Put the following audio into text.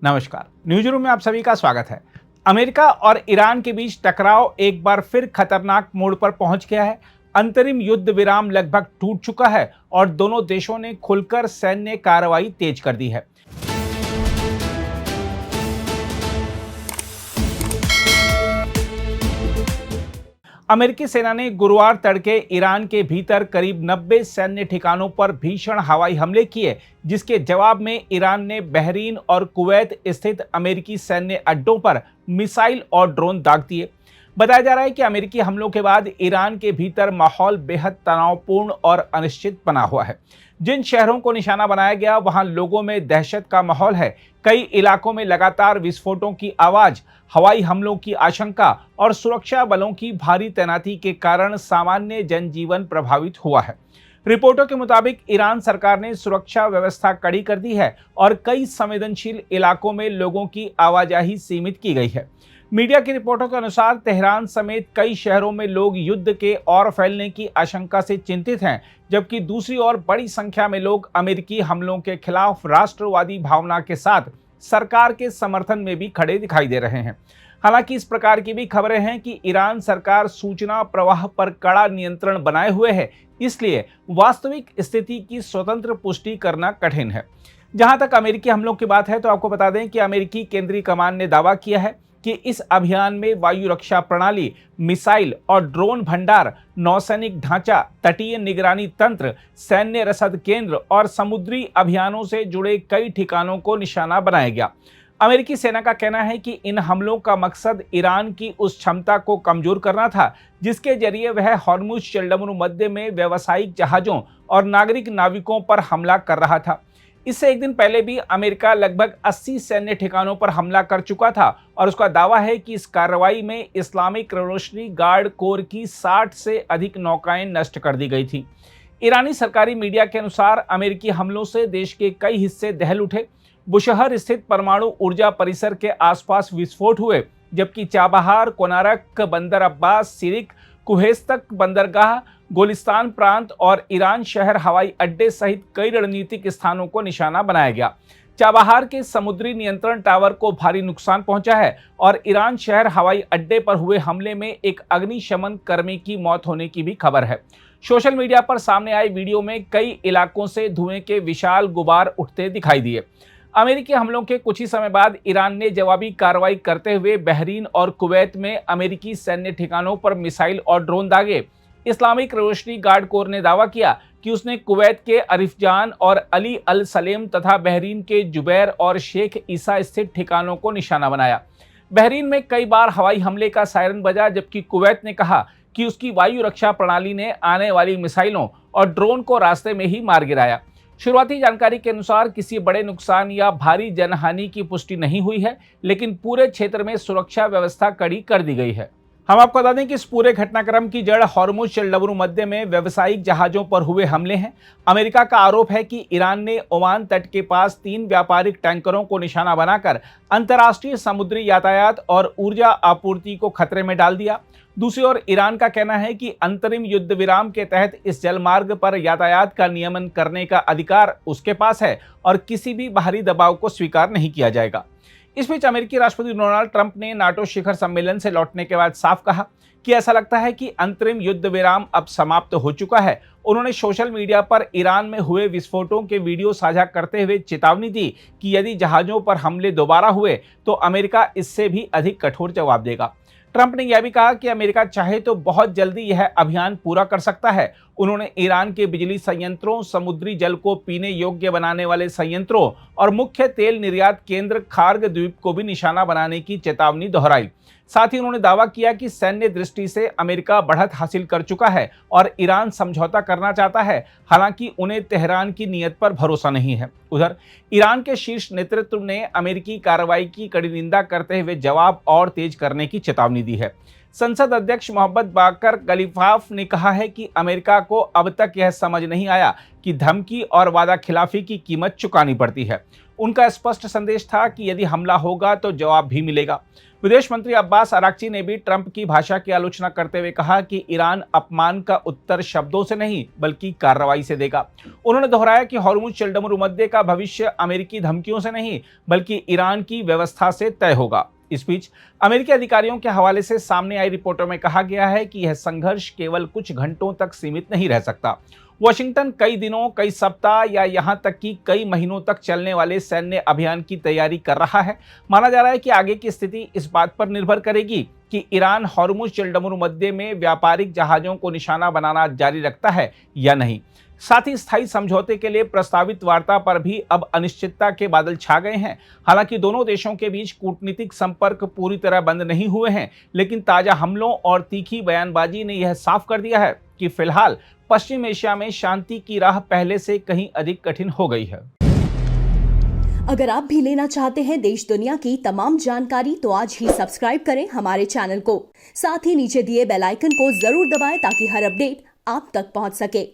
नमस्कार, news room में आप सभी का स्वागत है। अमेरिका और ईरान के बीच टकराव एक बार फिर खतरनाक मोड़ पर पहुंच गया है। अंतरिम युद्ध विराम लगभग टूट चुका है और दोनों देशों ने खुलकर सैन्य कार्रवाई तेज कर दी है। अमेरिकी सेना ने गुरुवार तड़के ईरान के भीतर करीब 90 सैन्य ठिकानों पर भीषण हवाई हमले किए, जिसके जवाब में ईरान ने बहरीन और कुवैत स्थित अमेरिकी सैन्य अड्डों पर मिसाइल और ड्रोन दाग दिए। बताया जा रहा है कि अमेरिकी हमलों के बाद ईरान के भीतर माहौल बेहद तनावपूर्ण और अनिश्चित बना हुआ है। जिन शहरों को निशाना बनाया गया वहां लोगों में दहशत का माहौल है। कई इलाकों में लगातार विस्फोटों की आवाज, हवाई हमलों की आशंका और सुरक्षा बलों की भारी तैनाती के कारण सामान्य जनजीवन प्रभावित हुआ है। रिपोर्टों के मुताबिक ईरान सरकार ने सुरक्षा व्यवस्था कड़ी कर दी है और कई संवेदनशील इलाकों में लोगों की आवाजाही सीमित की गई है। मीडिया की रिपोर्टों के अनुसार तेहरान समेत कई शहरों में लोग युद्ध के और फैलने की आशंका से चिंतित हैं, जबकि दूसरी ओर बड़ी संख्या में लोग अमेरिकी हमलों के खिलाफ राष्ट्रवादी भावना के साथ सरकार के समर्थन में भी खड़े दिखाई दे रहे हैं। हालांकि इस प्रकार की भी खबरें हैं कि ईरान सरकार सूचना प्रवाह पर कड़ा नियंत्रण बनाए हुए है, इसलिए वास्तविक स्थिति की स्वतंत्र पुष्टि करना कठिन है। जहां तक अमेरिकी हमलों की बात है तो आपको बता दें कि अमेरिकी केंद्रीय कमान ने दावा किया है कि इस अभियान में वायु रक्षा प्रणाली, मिसाइल और ड्रोन भंडार, नौसैनिक ढांचा, तटीय निगरानी तंत्र, सैन्य रसद केंद्र और समुद्री अभियानों से जुड़े कई ठिकानों को निशाना बनाया गया। अमेरिकी सेना का कहना है कि इन हमलों का मकसद ईरान की उस क्षमता को कमजोर करना था जिसके जरिए वह हॉर्मुज जलसंधि मध्य में व्यावसायिक जहाजों और नागरिक नाविकों पर हमला कर रहा था। इससे एक दिन पहले भी अमेरिका लगभग 80 सैन्य ठिकानों पर हमला कर चुका था और उसका दावा है कि इस कार्रवाई में इस्लामिक रिवॉल्यूशनरी गार्ड कोर की 60 से अधिक नौकाएं नष्ट कर दी गई थी। ईरानी सरकारी मीडिया के अनुसार अमेरिकी हमलों से देश के कई हिस्से दहल उठे। बुशहर स्थित परमाणु ऊर्जा परिसर के आसपास विस्फोट हुए, जबकि चाबहार, कोनारक, बंदर अब्बास, सिरिक, कुहेस्तक बंदरगाह, गोलिस्तान प्रांत और ईरान शहर हवाई अड्डे सहित कई रणनीतिक स्थानों को निशाना बनाया गया। चाबहार के समुद्री नियंत्रण टावर को भारी नुकसान पहुंचा है और ईरान शहर हवाई अड्डे पर हुए हमले में एक अग्निशमन कर्मी की मौत होने की भी खबर है। सोशल मीडिया पर सामने आए वीडियो में कई इलाकों से धुएं के विशाल गुबार उठते दिखाई दिए। अमेरिकी हमलों के कुछ ही समय बाद ईरान ने जवाबी कार्रवाई करते हुए बहरीन और कुवैत में अमेरिकी सैन्य ठिकानों पर मिसाइल और ड्रोन दागे। इस्लामिक रिवॉल्यूशनरी गार्ड कोर ने दावा किया कि उसने कुवैत के अरिफजान और अली अल सलेम तथा बहरीन के जुबैर और शेख ईसा स्थित ठिकानों को निशाना बनाया। बहरीन में कई बार हवाई हमले का सायरन बजा, जबकि कुवैत ने कहा कि उसकी वायु रक्षा प्रणाली ने आने वाली मिसाइलों और ड्रोन को रास्ते में ही मार गिराया। शुरुआती जानकारी के अनुसार किसी बड़े नुकसान या भारी जनहानि की पुष्टि नहीं हुई है, लेकिन पूरे क्षेत्र में सुरक्षा व्यवस्था कड़ी कर दी गई है। हम आपको बता दें कि इस पूरे घटनाक्रम की जड़ हॉर्मुज जलसंधि मध्य में व्यावसायिक जहाजों पर हुए हमले हैं। अमेरिका का आरोप है कि ईरान ने ओमान तट के पास 3 व्यापारिक टैंकरों को निशाना बनाकर अंतर्राष्ट्रीय समुद्री यातायात और ऊर्जा आपूर्ति को खतरे में डाल दिया। दूसरी ओर ईरान का कहना है कि अंतरिम युद्ध विराम के तहत इस जलमार्ग पर यातायात का नियमन करने का अधिकार उसके पास है और किसी भी बाहरी दबाव को स्वीकार नहीं किया जाएगा। इस बीच अमेरिकी राष्ट्रपति डोनाल्ड ट्रंप ने नाटो शिखर सम्मेलन से लौटने के बाद साफ कहा कि ऐसा लगता है कि अंतरिम युद्ध विराम अब समाप्त हो चुका है। उन्होंने सोशल मीडिया पर ईरान में हुए विस्फोटों के वीडियो साझा करते हुए चेतावनी दी कि यदि जहाजों पर हमले दोबारा हुए तो अमेरिका इससे भी अधिक कठोर जवाब देगा। ट्रंप ने यह भी कहा कि अमेरिका चाहे तो बहुत जल्दी यह अभियान पूरा कर सकता है। उन्होंने ईरान के बिजली संयंत्रों, समुद्री जल को पीने योग्य बनाने वाले संयंत्रों और मुख्य तेल निर्यात केंद्र खार्ग द्वीप को भी निशाना बनाने की चेतावनी दोहराई। साथ ही उन्होंने दावा किया कि सैन्य दृष्टि से अमेरिका बढ़त हासिल कर चुका है और ईरान समझौता करना चाहता है, हालांकि उन्हें तेहरान की नीयत पर भरोसा नहीं है। उधर ईरान के शीर्ष नेतृत्व ने अमेरिकी कार्रवाई की कड़ी निंदा करते हुए जवाब और तेज करने की चेतावनी दी है। संसद अध्यक्ष मोहम्मद बाकर गलीफाफ ने कहा है कि अमेरिका को अब तक यह समझ नहीं आया कि धमकी और वादा खिलाफी की कीमत चुकानी पड़ती है। उनका स्पष्ट संदेश था कि यदि हमला होगा तो जवाब भी मिलेगा। विदेश मंत्री अब्बास अराक्ची ने भी ट्रंप की भाषा की आलोचना करते हुए कहा कि ईरान अपमान का उत्तर शब्दों से नहीं बल्कि कार्रवाई से देगा। उन्होंने दोहराया कि हॉर्मुज जलदमरू मुद्दे का भविष्य अमेरिकी धमकियों से नहीं बल्कि ईरान की व्यवस्था से तय होगा। इस बीच अमेरिकी अधिकारियों के हवाले से सामने आई रिपोर्टों में कहा गया है कि यह संघर्ष केवल कुछ घंटों तक सीमित नहीं रह सकता। वॉशिंगटन कई दिनों, कई सप्ताह या यहां तक कि कई महीनों तक चलने वाले सैन्य अभियान की तैयारी कर रहा है। माना जा रहा है कि आगे की स्थिति इस बात पर निर्भर करेगी कि ईरान हॉर्मुज जलदमरू मुद्दे में व्यापारिक जहाजों को निशाना बनाना जारी रखता है या नहीं। साथ ही स्थायी समझौते के लिए प्रस्तावित वार्ता पर भी अब अनिश्चितता के बादल छा गए हैं। हालांकि दोनों देशों के बीच कूटनीतिक संपर्क पूरी तरह बंद नहीं हुए हैं, लेकिन ताजा हमलों और तीखी बयानबाजी ने यह साफ कर दिया है कि फिलहाल पश्चिम एशिया में शांति की राह पहले से कहीं अधिक कठिन हो गई है। अगर आप भी लेना चाहते हैं देश दुनिया की तमाम जानकारी तो आज ही सब्सक्राइब करें हमारे चैनल को। साथ ही नीचे दिए बेल आइकन को जरूर दबाएं ताकि हर अपडेट आप तक पहुंच सके।